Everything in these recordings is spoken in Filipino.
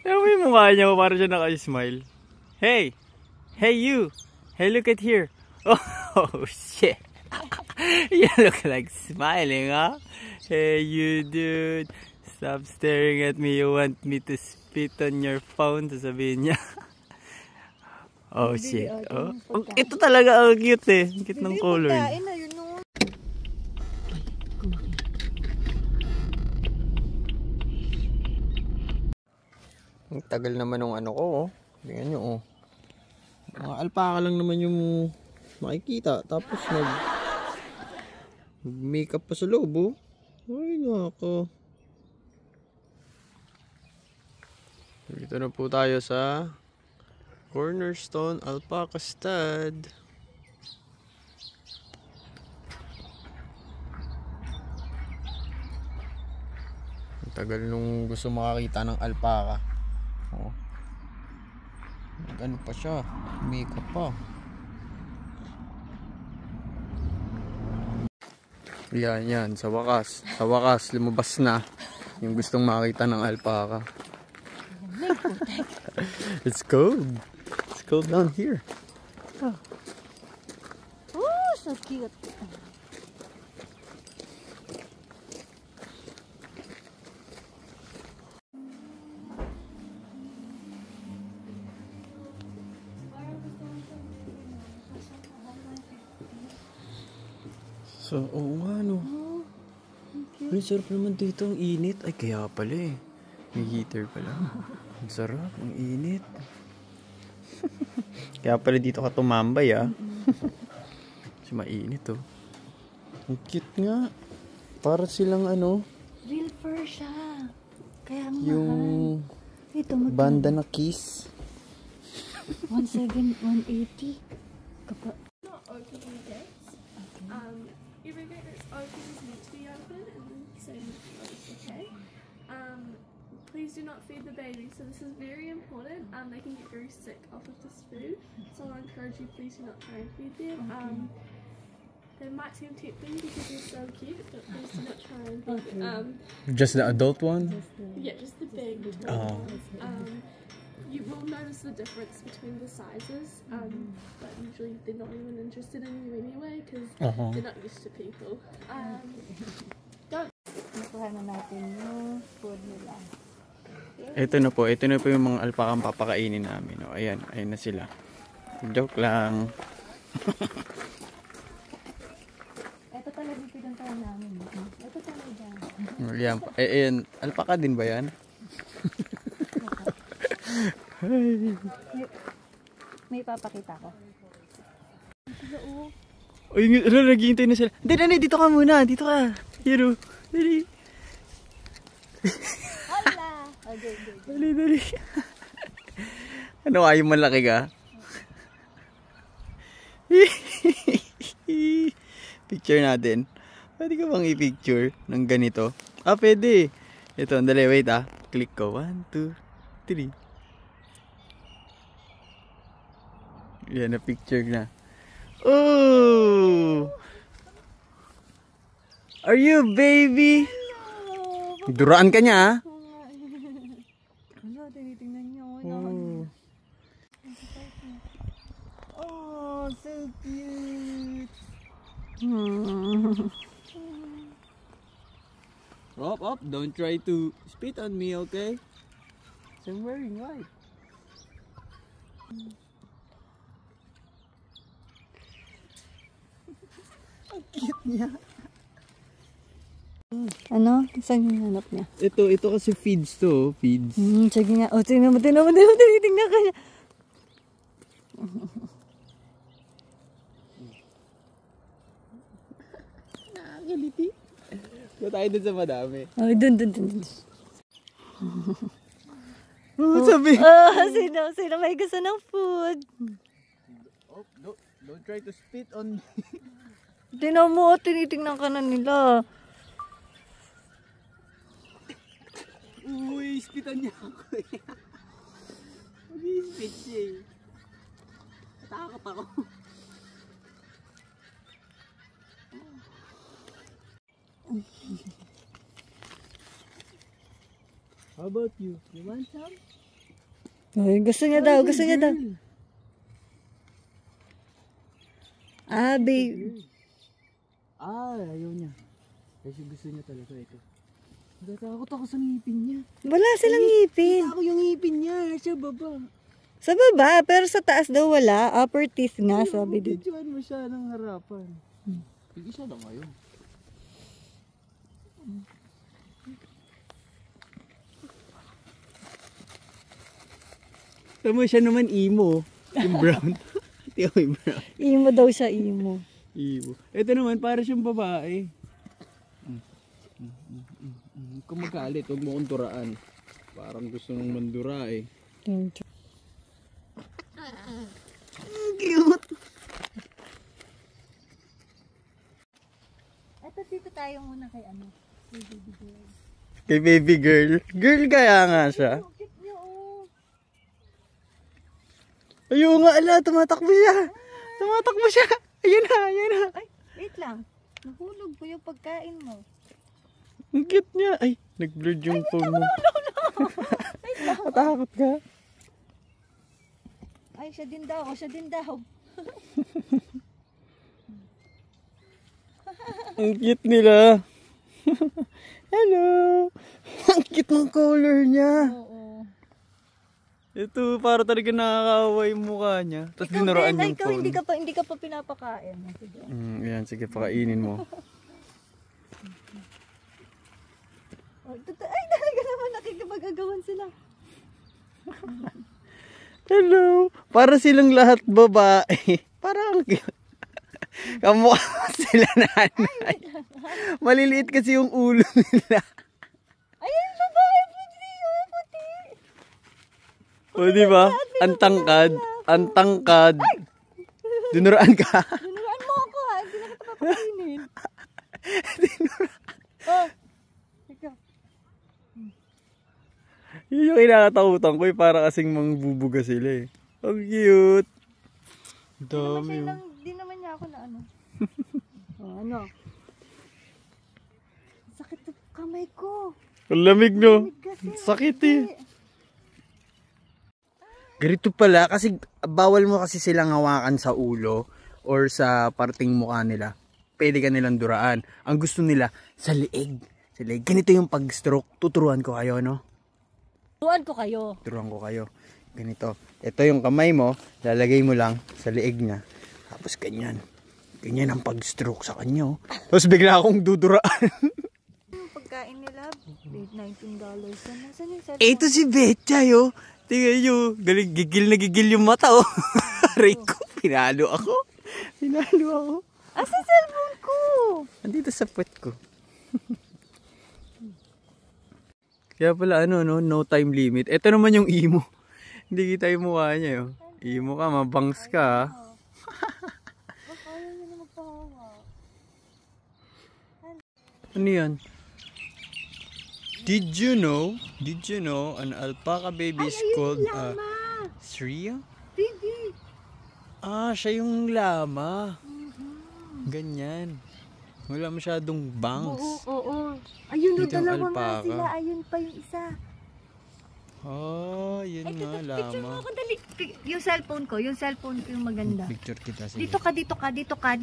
Pero may mukha niya, parang siya naka-smile. Hey! Hey you! Hey, look at here! Oh shit! You look like smiling, huh? Hey you dude! Stop staring at me, you want me to spit on your phone? Sasabihin niya. Oh shit. Oh. Ito talaga ang cute eh. Cute ng color. Ang tagal naman ng ano ko oh. Tingnan nyo oh. Mga alpaka lang naman yung makikita. Tapos makeup pa sa loob oh. Ay nako. Dito na po tayo sa Cornerstone Alpaca Stud. Ang tagal nung gusto makakita ng alpaca. Oh. Ano pa siya? Makeup pa. Yan. Sa wakas lumabas na yung gustong makita ng alpaca. It's cold. It's cold down here. Oh, so cute. So, oo nga no. Ang sarap naman dito, ang init. Ay, kaya pala eh. May heater pala. Ang sarap, ang init. Kaya pala dito ka tumambay ah. Kasi mainit oh. Ang cute nga. Para silang ano. Real fur siya. Kaya nga Yung ito, banda na kiss. 180. Kapag not opening gates. Every gate that's open is meant to be open, and same with yours, okay? Please do not feed the baby. So this is very important. They can get very sick off of this food. So I'll encourage you, please do not try and feed them. They might seem tempting because they're so cute, but please do not try and feed them. Just the adult one? Yeah, just the big. Oh. You will notice the difference between the sizes, but usually they're not even interested in you anyway because they're not used to people. nakuha na natin yung food nila. Ito na po yung mga alpakang papakainin namin. O, ayan na sila. Joke lang. Ito talaga pinuntahan namin. Ito talaga. Ayan, ayan, alpaka din ba yan? May papakita ko. Uy, naghihintay na sila. Hindi, dito ka muna. Dito ka. Hero. Dali. Hala! Dali. Ano kayo malaki ka? Picture natin. Pwede ka bang i-picture ng ganito? Ah, pwede. Ito, dali, wait ah. Click ko. 1, 2, 3. Yan, na-picture na. Oh! Are you baby? Duraan ka niya, ha? Ano, tinitingnan niya. Oh, so cute. Up. Don't try to spit on me, okay? So I'm wearing white. Ang cute niya. Ano? Saan yung hanap niya? Ito kasi feeds to, feeds. Sige nga. O, tingnan mo, tinitingnan ka niya. Nakakaliti. Ba tayo dun sa madami? Ay, dun. Sabi? Sino may gusto ng food? Oh, don't try to spit on me. Tingnan mo, tinitingnan ka na nila. Uy, spitan niya ako eh. Mag-i-spit siya eh. Natakot ako. How about you? You want some? Ay, gusto niya daw, gusto niya daw. Ah, baby. Ayaw niya. Kasi gusto niya talaga ito. Natatakot ako sa ngipin niya. Wala silang ngipin. Ako yung ngipin niya, sa baba. Sa baba, pero sa taas daw wala. Upper teeth nga, sabi din. Videoan mo siya ng harapan. Isa lang ngayon. Tama siya naman emo. Yung brown. Tiyo yung brown. Imo daw siya, imo. Emo. Ito naman, para siyang babae. Kung magkalit, huwag mo kong turaan. Parang gusto nung mandura eh. Cute! Ito dito tayo muna kay ano. Kay baby girl. Kay baby girl. Girl kaya nga siya. Oh, cute niya oh. Ayun nga, ala, tumatakbo siya. Tumatakbo siya. Ayun na, ayun na. Ay, wait lang. Nahulog ko yung pagkain mo. Ang cute niya. Ay, nag-blurred yung phone mo. Matakot ka. Ay, siya din daw. Siya din daw. Ang cute nila. Hello. Ang cute ng color niya. Oo. Ito, para talaga nakakawa yung mukha niya. Tapos dinuraan yung ikaw, phone. hindi ka pa pinapakain. Sige. Yan, sige, pakainin mo. Ay, talaga naman nakikipag-agawan sila. Hello. Para silang lahat babae. Parang cute. Kamukha sila nanay. Maliliit kasi yung ulo nila. Ayun, babae, puti. Oh, puti. O, diba? Ang tangkad. Ang tangkad. Dinuraan ka. Dinuraan mo ako ha. Hindi na kita papakainin. Dinuraan. Oh. Ikaw. Yun yung kinakatakutan ko eh. Para kasing mangbubuga sila eh. Ang cute. Dami. Hindi naman niya ako na ano. Oh, ano? Sakit ng kamay ko. Ang lamig no. Lamig kasi. Sakit eh. Ganito pala kasi bawal mo kasi silang hawakan sa ulo or sa parting mukha nila. Pwede ka nilang duraan. Ang gusto nila sa liig. Sa liig. Ganito yung pag-stroke. Tuturuan ko kayo, no? Turuan ko kayo. Turuan ko kayo. Ganito. Ito yung kamay mo. Lalagay mo lang sa liig niya. Tapos ganyan. Ganyan ang pag-stroke sa kanya. Oh. Tapos bigla akong duduraan. Yung pagkain nila, $19. Nasaan yung cellphone? Ito si Betchay, oh. Tingnan nyo. Galing, gigil na gigil yung mata, oh. Aray ko. Pinalo ako. Pinalo ako. Asa cellphone ko? Andito sa puwet ko. Kaya pala ano, no time limit. Ito naman yung emo. Hindi kita yung mukha niya, oh. Emo ka, mabangs ka, ha. Ayaw niya na magpahawa. Ano yan? Did you know an alpaca baby is called Shria? Baby! Siya yung lama. Ganyan. Wala masyadong bangs. Oo. Ayun, Dito yung dalawa nga alpaca. sila. Ayun pa yung isa. Yun Ay, nga, picture mo lama. ako dali. Yung cellphone ko yung maganda. Picture kita, sige. Dito ka. Dito ka!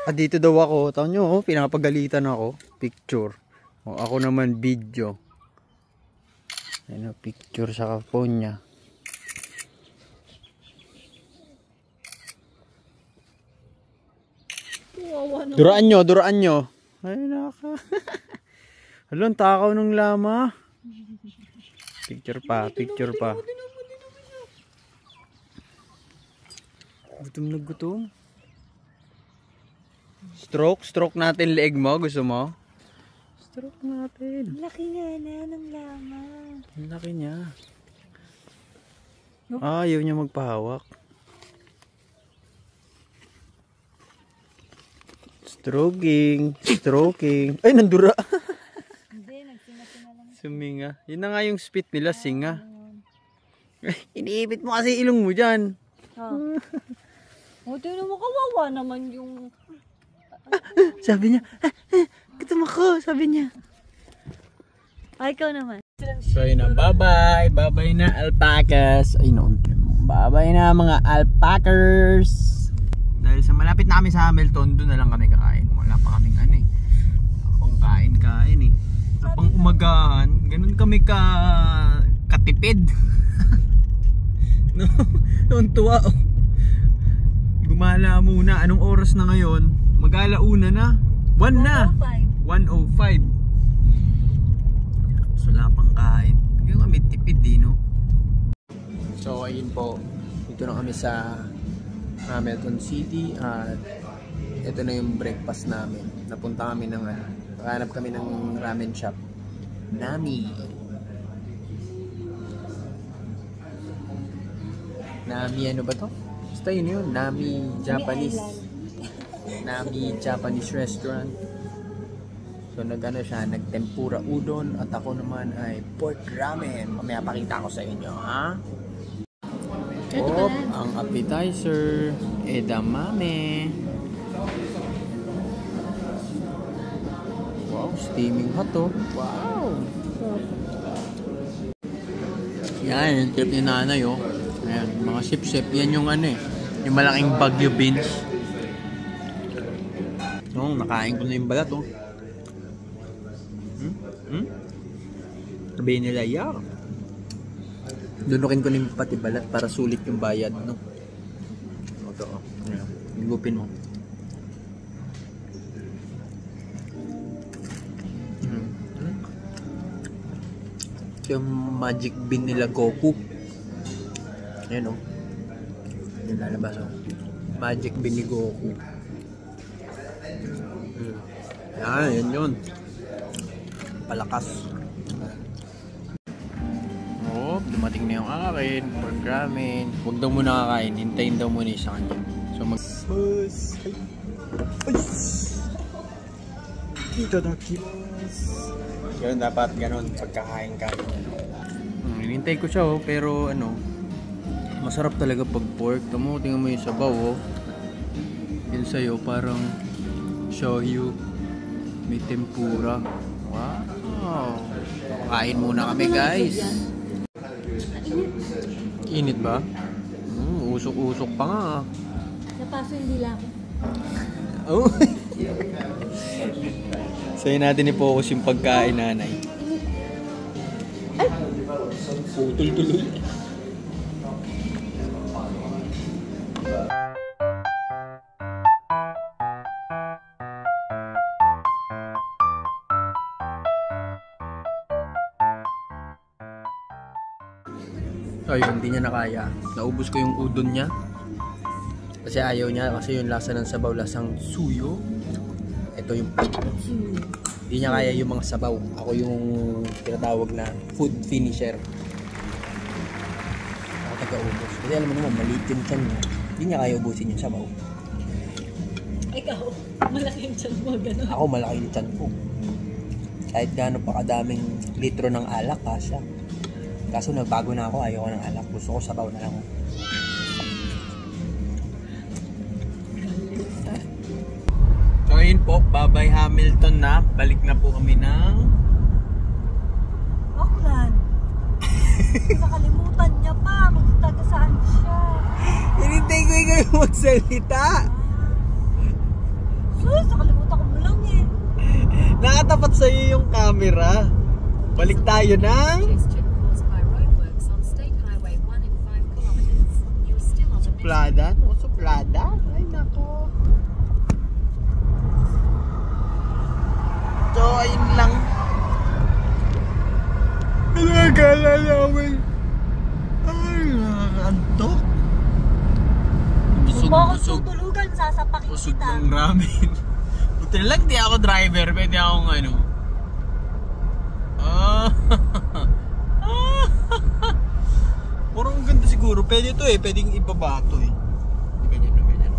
Dito daw ako. Taon nyo, oh, pinapagalitan ako. Picture. O, ako naman video. Ano, picture sa phone niya. Duraan nyo. Ay, naka. Halon, takaw ng lama. Picture pa. Gutom na gutom. Stroke natin leeg mo. Gusto mo? Stroke natin. Laki nga na ng lama. Ang laki niya. Ayaw niya magpahawak. Stroking. Ay, nandura. Hindi, nagsinga-singa lang. Suminga. Yun na nga yung spit nila, singa. Iniipit mo kasi ilong mo dyan. Tingnan mo, kawawa naman yung... Sabi niya, gutom ako, sabi niya. Ay, ikaw naman. So yun na, bye-bye. Bye-bye na alpacas. Ay noon. Bye-bye na mga alpacas. Dahil sa malapit na kami sa Hamilton, doon na lang kami kakain. Wala pa kaming ano eh. Pang kain-kain eh. Sa pang umagahan, ganun kami katipid. No, noon tuwa oh. Gumala muna. Anong oras na ngayon? Mag-alauna na. 1 na. 1:05. So wala pang kain. Yung kami tipid din no. So ayun po. Dito na kami sa Hamilton City at ito na yung breakfast namin. Napunta kami ng hanap kami ng ramen shop. Nami. Nami ano ba to? Basta yun. Nami Japanese. Nami Japanese restaurant. So siya, nagtempura udon at ako naman ay pork ramen. Mamaya pakita ko sa inyo, ha? Ang appetizer, edamame. Wow, steaming hot oh. Wow. Yan, yung trip ni nanay oh. Ayan, mga sip-sip. Yan yung yung malaking Baguio beans. No, nakain ko na yung balat oh. Sabihin nila, yeah. Dunukin ko na yung pati balat para sulit yung bayad, no? Ito, oh. Higupin mo. Ito yung magic bean nila Goku. Ayan, oh. Yung lalabas, oh. Magic bean ni Goku. Yan yun. Palakas. Dumating na yung akin, pork ramen. Huwag daw muna kakain, hintayin daw muna isa kanya. So Ganun dapat, ganun pagkakain ka. Hinintay ko siya oh, pero masarap talaga pag pork. Tingnan mo yung sabaw oh. Yun sa'yo parang shoyu. May tempura. Wow. Kain muna kami guys. Init ba? Usok-usok pa nga. Napaso yung dila ko. Oh. Sa'yo natin i-focus yung pagkain nanay. Ay! Putol-tuloy. Ayun, hindi niya nakaya. Naubos ko yung udon niya. Kasi ayaw niya. Kasi yung lasa ng sabaw, lasang suyo. Ito yung suyo. Hindi niya kaya yung mga sabaw. Ako yung tinatawag na food finisher. Ako taga-ubos. Kasi alam mo naman, maliit yung tiyan niya. Hindi niya kaya ubusin yung sabaw. Ikaw, malaki yung tiyan mo, gano'n? Ako, malaki yung tiyan ko. Kahit gano'n pa kadaming litro ng alak, kasya. Kaso nagbago na ako, ayaw ko ng alak. Gusto ko sabaw na lang. So ayun po, bye-bye Hamilton na. Balik na po kami ng Auckland. Nakalimutan niya pa kung taga saan siya. Hinintay ko ikaw yung magsalita. Sus, nakalimutan ko mo lang eh. Nakatapat sa'yo yung camera. Balik tayo ng Suplada? O Suplada? Ay nako. So ayun lang. Nagala namin. Ay nakakantok. Busog tutulugan, sasapakin busog kita. ng ramen. Buti na lang di ako driver. Pwede akong Parang ang ganda siguro. Pwede ito eh. Pwedeng ibabato eh. Ganyan na, ganyan.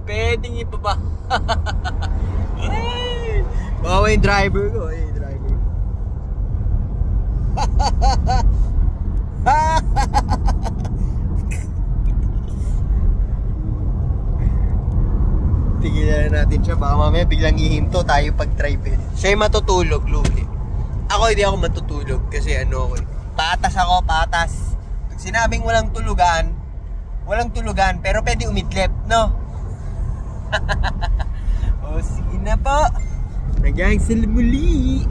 Pwedeng ibaba. Bawa yung driver ko. Ay, driver. Tigilan na natin siya. Baka mamaya biglang hihinto tayo pag-drive eh. Siya yung matutulog, Luli. Ako hindi ako matutulog kasi ano ako eh. Patas ako, patas. Pag sinabing walang tulugan, pero pwede umidlip, no? O, sige na po. Hanggang sa muli.